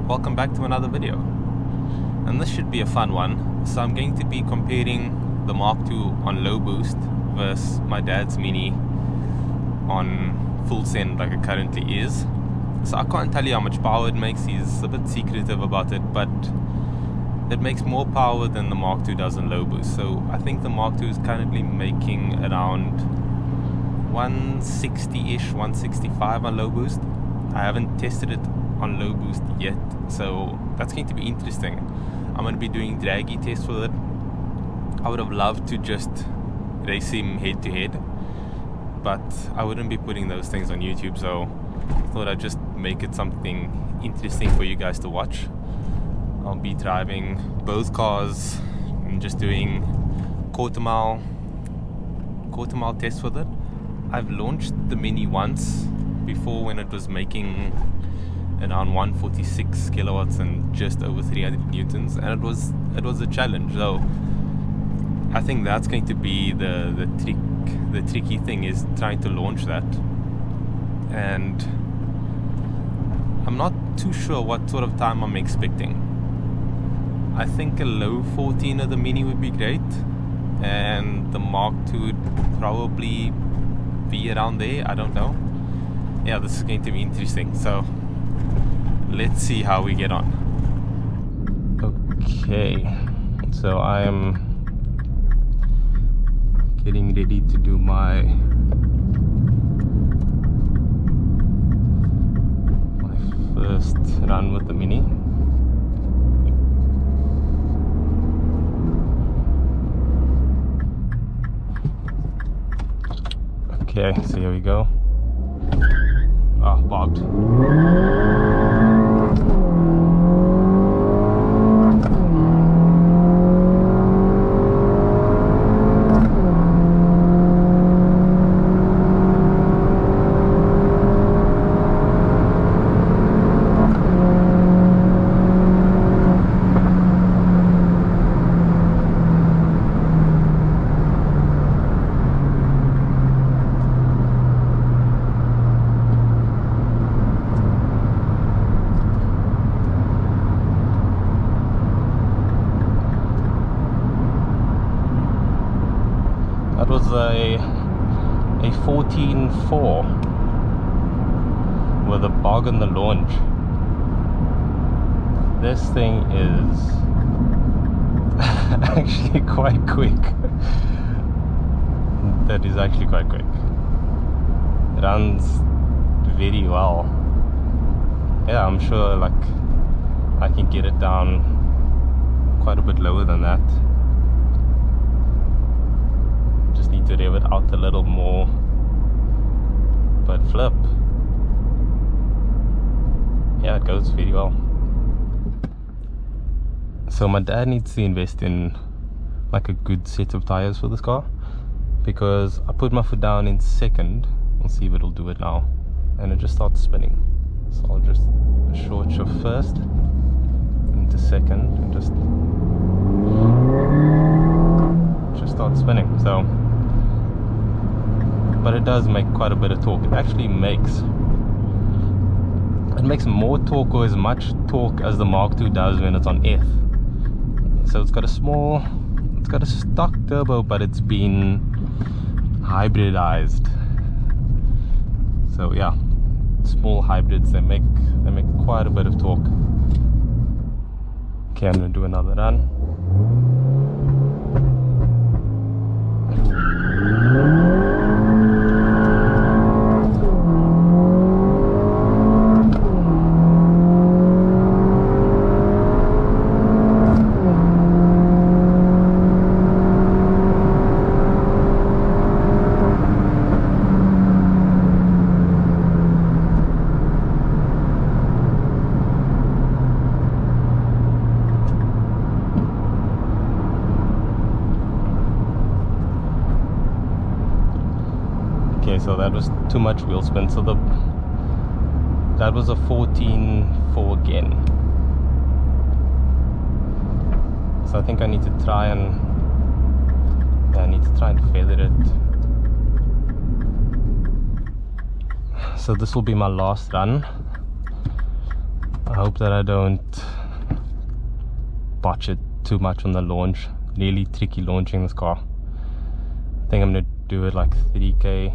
welcome back to another video, and this should be a fun one. So I'm going to be comparing the Mk2 on low boost versus my dad's Mini on full send like it currently is. So I can't tell you how much power it makes. He's a bit secretive about it, but it makes more power than the Mk2 does on low boost. So I think the Mk2 is currently making around 160-ish, 165 on low boost. I haven't tested it on low boost yet, so that's going to be interesting. I'm going to be doing Dragy tests with it. I would have loved to just race him head to head, but I wouldn't be putting those things on YouTube, so I thought I'd just make it something interesting for you guys to watch. I'll be driving both cars and just doing quarter mile tests with it. I've launched the Mini once before when it was making around 146 kilowatts and just over 300 newtons, and it was a challenge. So I think that's going to be the tricky thing, is trying to launch that. And I'm not too sure what sort of time I'm expecting. I think a low 14 of the Mini would be great, and the Mk2 would probably be around there. I don't know. Yeah, this is going to be interesting, so let's see how we get on. Okay, so I am getting ready to do my first run with the Mini. Okay, so here we go. Ah, parked. That was a 14.4 with a bog on the launch. This thing is actually quite quick. That is actually quite quick. It runs very well. Yeah, I'm sure like I can get it down quite a bit lower than that. Need to rev it out a little more, but flip, yeah, it goes very well. So my dad needs to invest in like a good set of tires for this car, because I put my foot down in second. We'll see if it'll do it now, and it just starts spinning. So I'll just short shift first into second and just start spinning. So but it does make quite a bit of torque. It actually makes more torque, or as much torque as the Mk2 does when it's on F. So it's got a stock turbo, but it's been hybridized. So yeah, small hybrids, they make quite a bit of torque. Okay, I'm gonna do another run. Okay, so that was too much wheel spin. So that was a 14.4 again. So I think I need to try and feather it. So this will be my last run. I hope that I don't botch it too much on the launch. Really tricky launching this car. I think I'm gonna do it like 3k.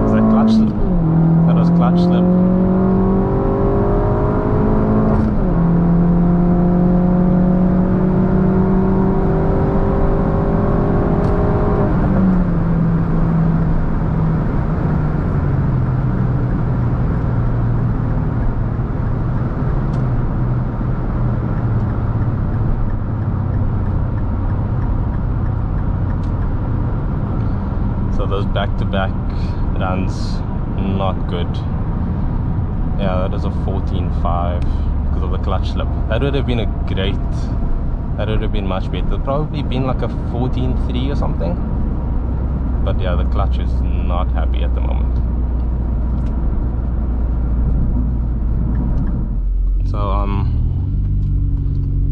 Is that clutch slip? That was clutch slip. So those back-to-back runs, not good. Yeah, that is a 14.5 because of the clutch slip. That would have been a great, that would have been much better. Probably been like a 14.3 or something. But yeah, the clutch is not happy at the moment. So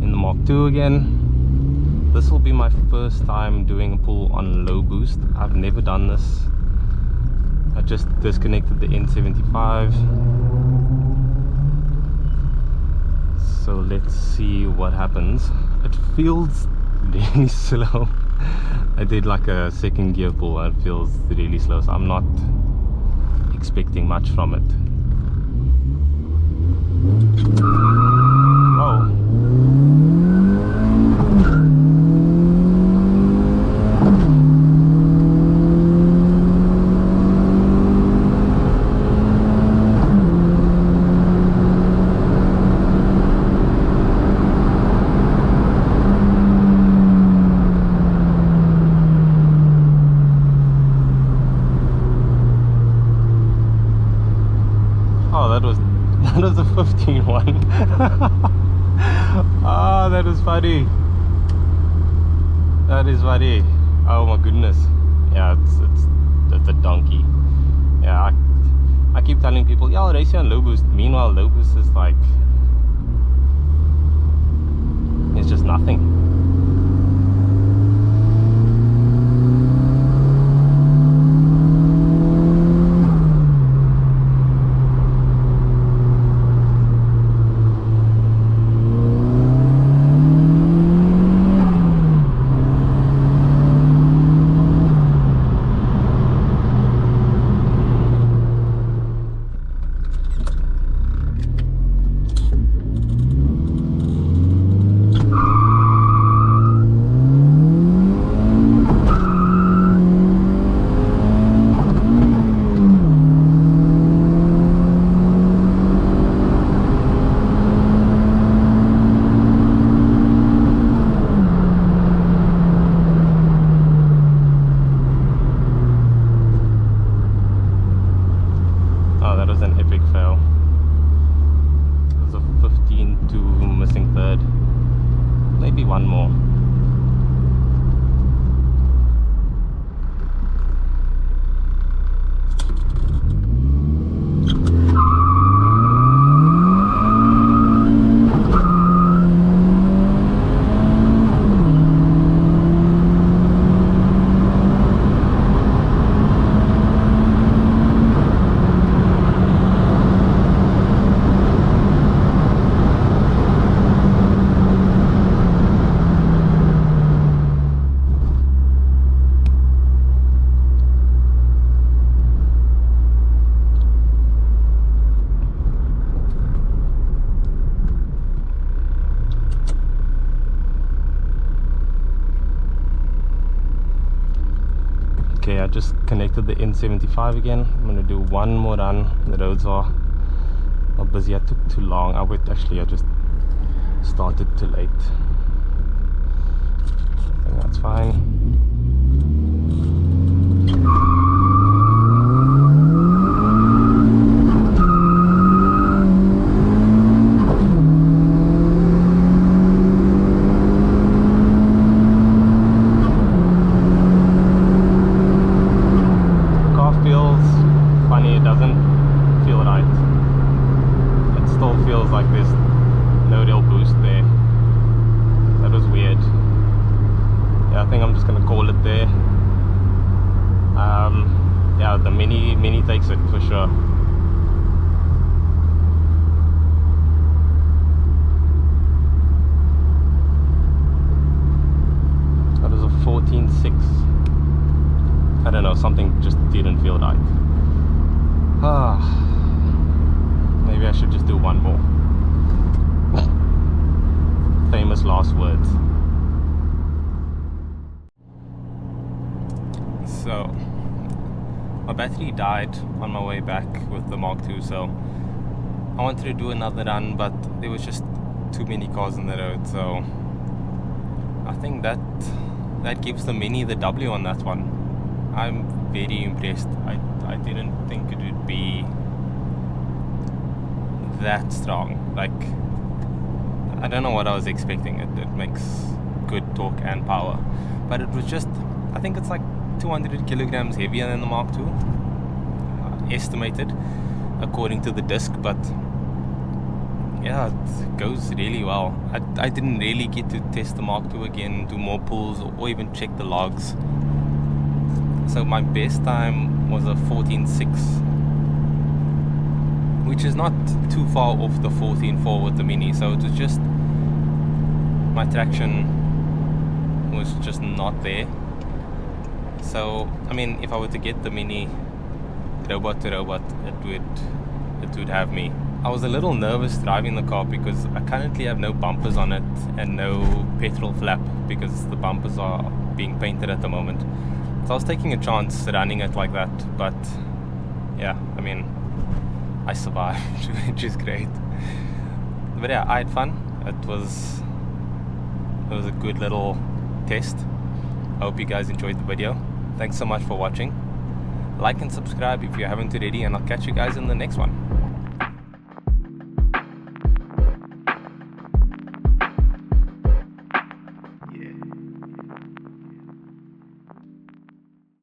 in the Mk2 again. This will be my first time doing a pull on low boost. I've never done this. I just disconnected the N75. So let's see what happens. It feels really slow. I did like a second gear pull and it feels really slow, so I'm not expecting much from it. Whoa. That was a 15.1. Ah, that is funny. That is funny. Oh my goodness. Yeah, it's a donkey. Yeah, I keep telling people, yeah, I'll race you on low boost. Meanwhile, low boost is like, it's just nothing. One more. Okay, I just connected the N75 again. I'm going to do one more run. The roads are busy. I took too long. I just started too late. I think that's fine. It doesn't feel right. It still feels like there's no real boost there. That was weird. yeah, I think I'm just gonna call it there. Yeah, the Mini takes it for sure. That is a 14.6. I don't know, something just didn't feel right. Maybe I should just do one more. Famous last words. So, my battery died on my way back with the Mk2, so I wanted to do another run, but there was just too many cars on the road, so I think that gives the Mini the W on that one. I'm very impressed. I didn't think it would be that strong. Like, I don't know what I was expecting. It makes good torque and power, but it was just, I think it's like 200 kilograms heavier than the Mk2, estimated according to the disc. But yeah, it goes really well. I didn't really get to test the Mk2 again, do more pulls, or even check the logs. So my best time was a 14.6, which is not too far off the 14.4 with the Mini. So it was just, my traction was just not there. So I mean, if I were to get the Mini robot to robot, it would have me. I was a little nervous driving the car because I currently have no bumpers on it and no petrol flap because the bumpers are being painted at the moment. So I was taking a chance running it like that, but yeah, I mean, I survived, which is great. But yeah, I had fun. It was a good little test. I hope you guys enjoyed the video. Thanks so much for watching. Like and subscribe if you haven't already, and I'll catch you guys in the next one.